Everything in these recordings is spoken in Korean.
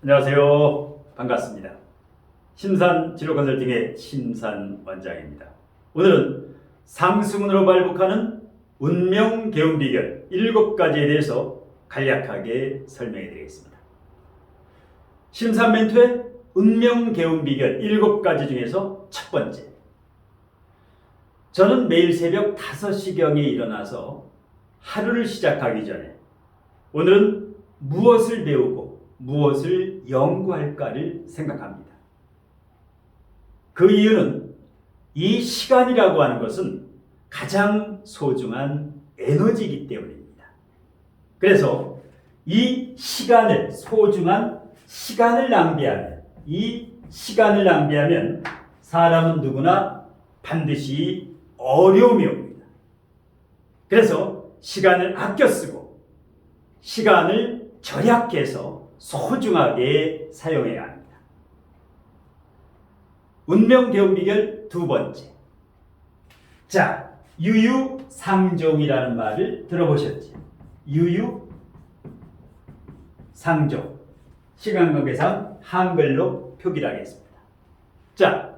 안녕하세요. 반갑습니다. 심산진로컨설팅의 심산원장입니다. 오늘은 상수문으로 발복하는 운명개운비결 7가지에 대해서 간략하게 설명해 드리겠습니다. 심산멘토의 운명개운비결 7가지 중에서 첫 번째, 저는 매일 새벽 5시경에 일어나서 하루를 시작하기 전에 오늘은 무엇을 배우고 무엇을 연구할까를 생각합니다. 그 이유는 이 시간이라고 하는 것은 가장 소중한 에너지이기 때문입니다. 그래서 이 시간을, 소중한 시간을 낭비하면 사람은 누구나 반드시 어려움이 옵니다. 그래서 시간을 아껴 쓰고 시간을 절약해서 소중하게 사용해야 합니다. 운명개운비결 두 번째. 자, 유유상종이라는 말을 들어보셨죠? 유유상종. 시간관계상 한글로 표기를 하겠습니다. 자,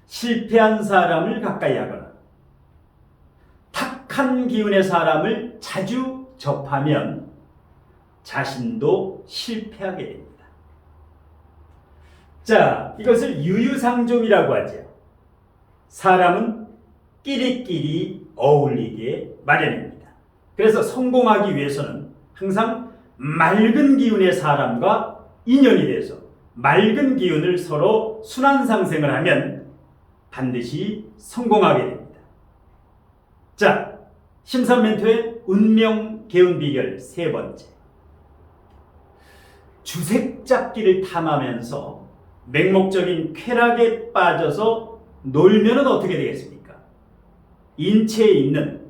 실패한 사람을 가까이 하거나 탁한 기운의 사람을 자주 접하면 자신도 실패하게 됩니다. 자, 이것을 유유상종이라고 하죠. 사람은 끼리끼리 어울리게 마련입니다. 그래서 성공하기 위해서는 항상 맑은 기운의 사람과 인연이 돼서 맑은 기운을 서로 순환상생을 하면 반드시 성공하게 됩니다. 자, 심산멘토의 운명개운비결 세 번째. 주색잡기를 탐하면서 맹목적인 쾌락에 빠져서 놀면 어떻게 되겠습니까? 인체에 있는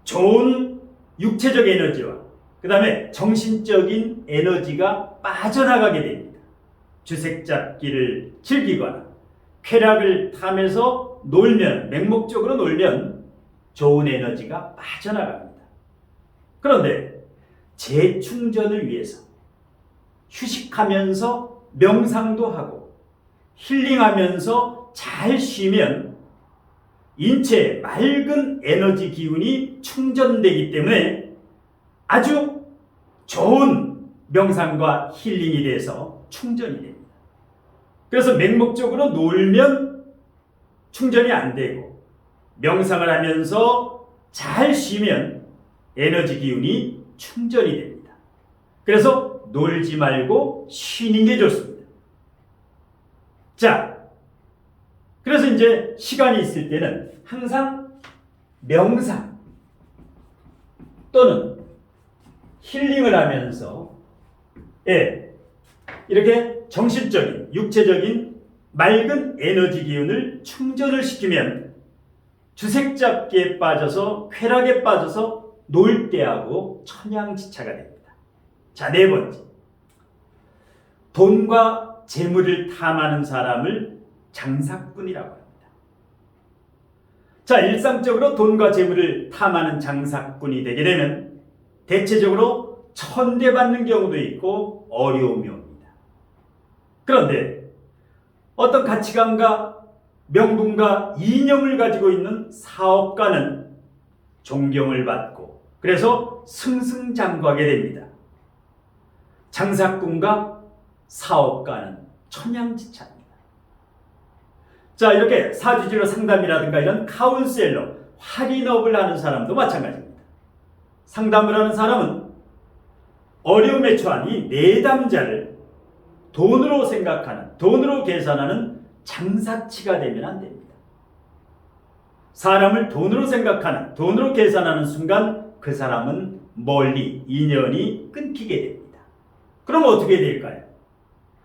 좋은 육체적 에너지와 그 다음에 정신적인 에너지가 빠져나가게 됩니다. 주색잡기를 즐기거나 쾌락을 탐해서 놀면, 맹목적으로 놀면 좋은 에너지가 빠져나갑니다. 그런데 재충전을 위해서 휴식하면서 명상도 하고 힐링하면서 잘 쉬면 인체에 맑은 에너지 기운이 충전되기 때문에 아주 좋은 명상과 힐링이 돼서 충전이 됩니다. 그래서 맹목적으로 놀면 충전이 안 되고 명상을 하면서 잘 쉬면 에너지 기운이 충전이 됩니다. 그래서 놀지 말고 쉬는 게 좋습니다. 자, 그래서 이제 시간이 있을 때는 항상 명상 또는 힐링을 하면서 이렇게 정신적인, 육체적인 맑은 에너지 기운을 충전을 시키면 주색잡기에 빠져서 쾌락에 빠져서 놀 때하고 천양지차가 됩니다. 자, 네 번째. 돈과 재물을 탐하는 사람을 장사꾼이라고 합니다. 자, 일상적으로 돈과 재물을 탐하는 장사꾼이 되게 되면 대체적으로 천대받는 경우도 있고 어려움이 옵니다. 그런데 어떤 가치관과 명분과 이념을 가지고 있는 사업가는 존경을 받고 그래서 승승장구하게 됩니다. 장사꾼과 사업가는 천양지차입니다. 자, 이렇게 사주진로 상담이라든가 이런 카운셀러, 할인업을 하는 사람도 마찬가지입니다. 상담을 하는 사람은 어려움에 처한 이 내담자를 돈으로 생각하는, 돈으로 계산하는 장사치가 되면 안 됩니다. 사람을 돈으로 생각하는, 돈으로 계산하는 순간 그 사람은 멀리 인연이 끊기게 됩니다. 그럼 어떻게 될까요?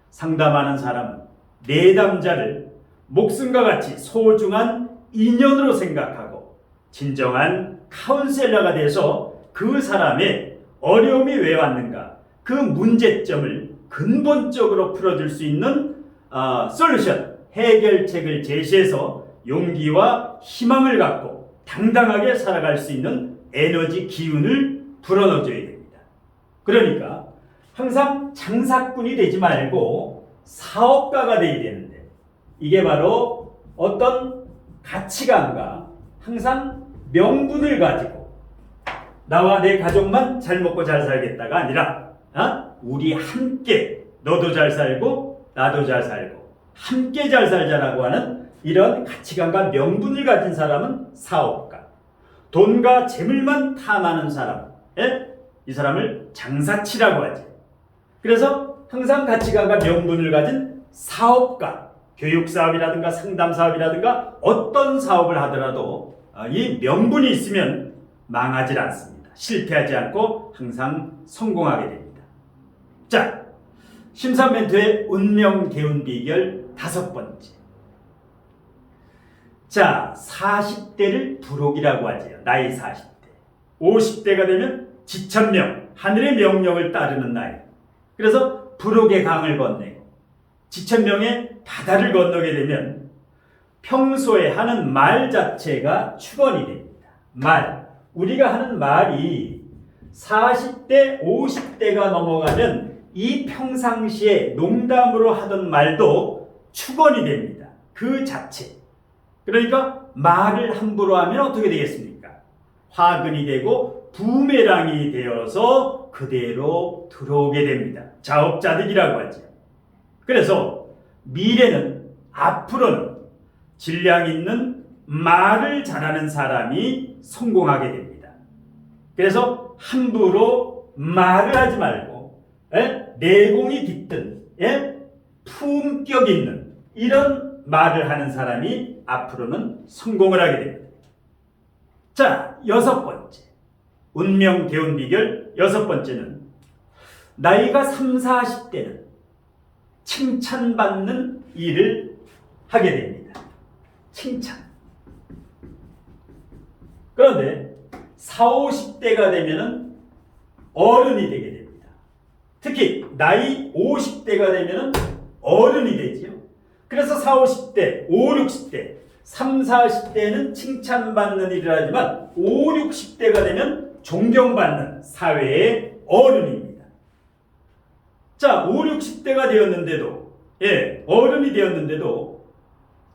상담하는 사람은 내담자를 목숨과 같이 소중한 인연으로 생각하고 진정한 카운셀러가 돼서 그 사람의 어려움이 왜 왔는가, 그 문제점을 근본적으로 풀어줄 수 있는 솔루션, 해결책을 제시해서 용기와 희망을 갖고 당당하게 살아갈 수 있는 에너지 기운을 불어넣어줘야 됩니다. 그러니까 항상 장사꾼이 되지 말고 사업가가 되어야 되는데, 이게 바로 어떤 가치관과 항상 명분을 가지고 나와 내 가족만 잘 먹고 잘 살겠다가 아니라 우리 함께 너도 잘 살고 나도 잘 살고 함께 잘 살자라고 하는 이런 가치관과 명분을 가진 사람은 사업가. 돈과 재물만 탐하는 사람, 이 사람을 장사치라고 하지. 그래서 항상 가치관과 명분을 가진 사업가, 교육사업이라든가 상담사업이라든가 어떤 사업을 하더라도 이 명분이 있으면 망하지 않습니다. 실패하지 않고 항상 성공하게 됩니다. 자, 심산멘토의 운명 개운 비결 5번째. 자, 40대를 불혹이라고 하죠. 나이 40대. 50대가 되면 지천명, 하늘의 명령을 따르는 나이. 그래서 불혹의 강을 건네고 지천명의 바다를 건너게 되면 평소에 하는 말 자체가 축원이 됩니다. 말. 우리가 하는 말이 40대, 50대가 넘어가면 이 평상시에 농담으로 하던 말도 축원이 됩니다. 그 자체. 그러니까 말을 함부로 하면 어떻게 되겠습니까? 화근이 되고 부메랑이 되어서 그대로 들어오게 됩니다. 자업자득이라고 하죠. 그래서 미래는, 앞으로는 질량 있는 말을 잘하는 사람이 성공하게 됩니다. 그래서 함부로 말을 하지 말고 내공이 깃든 품격 있는 이런 말을 하는 사람이 앞으로는 성공을 하게 됩니다. 자, 6번째. 운명 개운 비결 6번째는 나이가 30, 40대는 칭찬받는 일을 하게 됩니다. 칭찬. 그런데 40, 50대가 되면은 어른이 되게 됩니다. 특히 나이 50대가 되면은 어른이 되지요. 그래서 40, 50대, 50, 60대, 30, 40대는 칭찬받는 일을 하지만 50, 60대가 되면 존경받는 사회의 어른입니다. 자, 50, 60대가 되었는데도, 어른이 되었는데도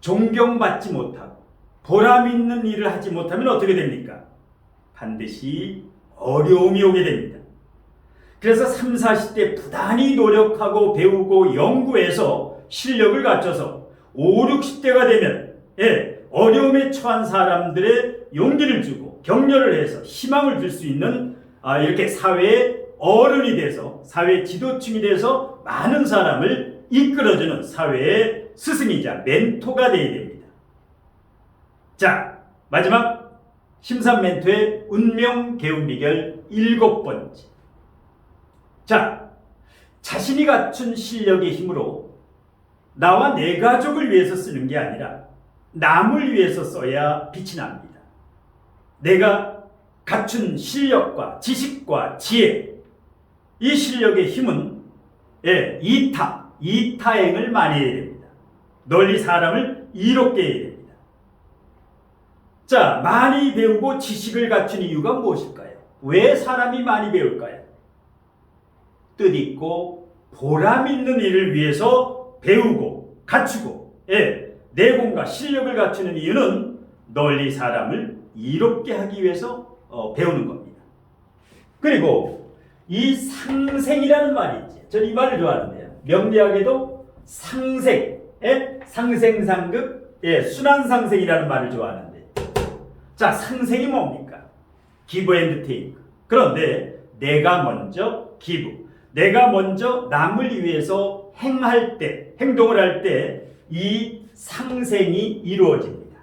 존경받지 못하고 보람 있는 일을 하지 못하면 어떻게 됩니까? 반드시 어려움이 오게 됩니다. 그래서 30, 40대 부단히 노력하고 배우고 연구해서 실력을 갖춰서 50, 60대가 되면 어려움에 처한 사람들의 용기를 주고 격려를 해서 희망을 줄 수 있는 이렇게 사회의 어른이 돼서 사회 지도층이 돼서 많은 사람을 이끌어주는 사회의 스승이자 멘토가 되어야 됩니다. 자, 마지막 심산멘토의 운명 개운 비결 7번째. 자, 자신이 갖춘 실력의 힘으로 나와 내 가족을 위해서 쓰는 게 아니라 남을 위해서 써야 빛이 납니다. 내가 갖춘 실력과 지식과 지혜, 이 실력의 힘은 이타행을 많이 해야 됩니다. 널리 사람을 이롭게 해야 됩니다. 자, 많이 배우고 지식을 갖춘 이유가 무엇일까요? 왜 사람이 많이 배울까요? 뜻있고 보람 있는 일을 위해서 배우고 갖추고 내공과 실력을 갖추는 이유는 널리 사람을 이롭게 하기 위해서 배우는 겁니다. 그리고 이 상생이라는 말이 있죠. 저는 이 말을 좋아하는데요. 명리학에도 상생, 상생상극, 순환상생이라는 말을 좋아하는데, 자, 상생이 뭡니까? give and take. 그런데 내가 먼저 give, 내가 먼저 남을 위해서 행할 때, 행동을 할 때 이 상생이 이루어집니다.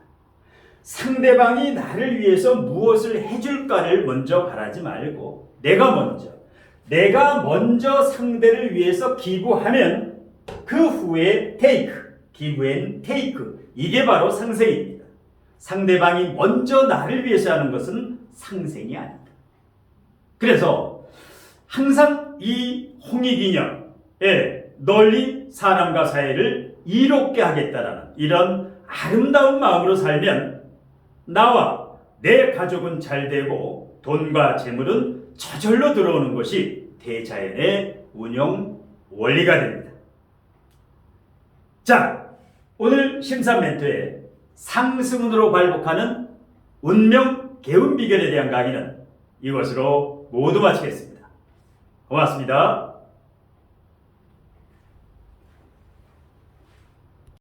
상대방이 나를 위해서 무엇을 해줄까를 먼저 바라지 말고 내가 먼저 상대를 위해서 기부하면 그 후에 take, give and take, 이게 바로 상생입니다. 상대방이 먼저 나를 위해서 하는 것은 상생이 아니다. 그래서 항상 이 홍익인연에 널리 사람과 사회를 이롭게 하겠다라는 이런 아름다운 마음으로 살면 나와 내 가족은 잘 되고 돈과 재물은 저절로 들어오는 것이 대자연의 운용 원리가 됩니다. 자, 오늘 심사 멘토의 상승운으로 발복하는 운명 개운 비결에 대한 강의는 이것으로 모두 마치겠습니다. 고맙습니다.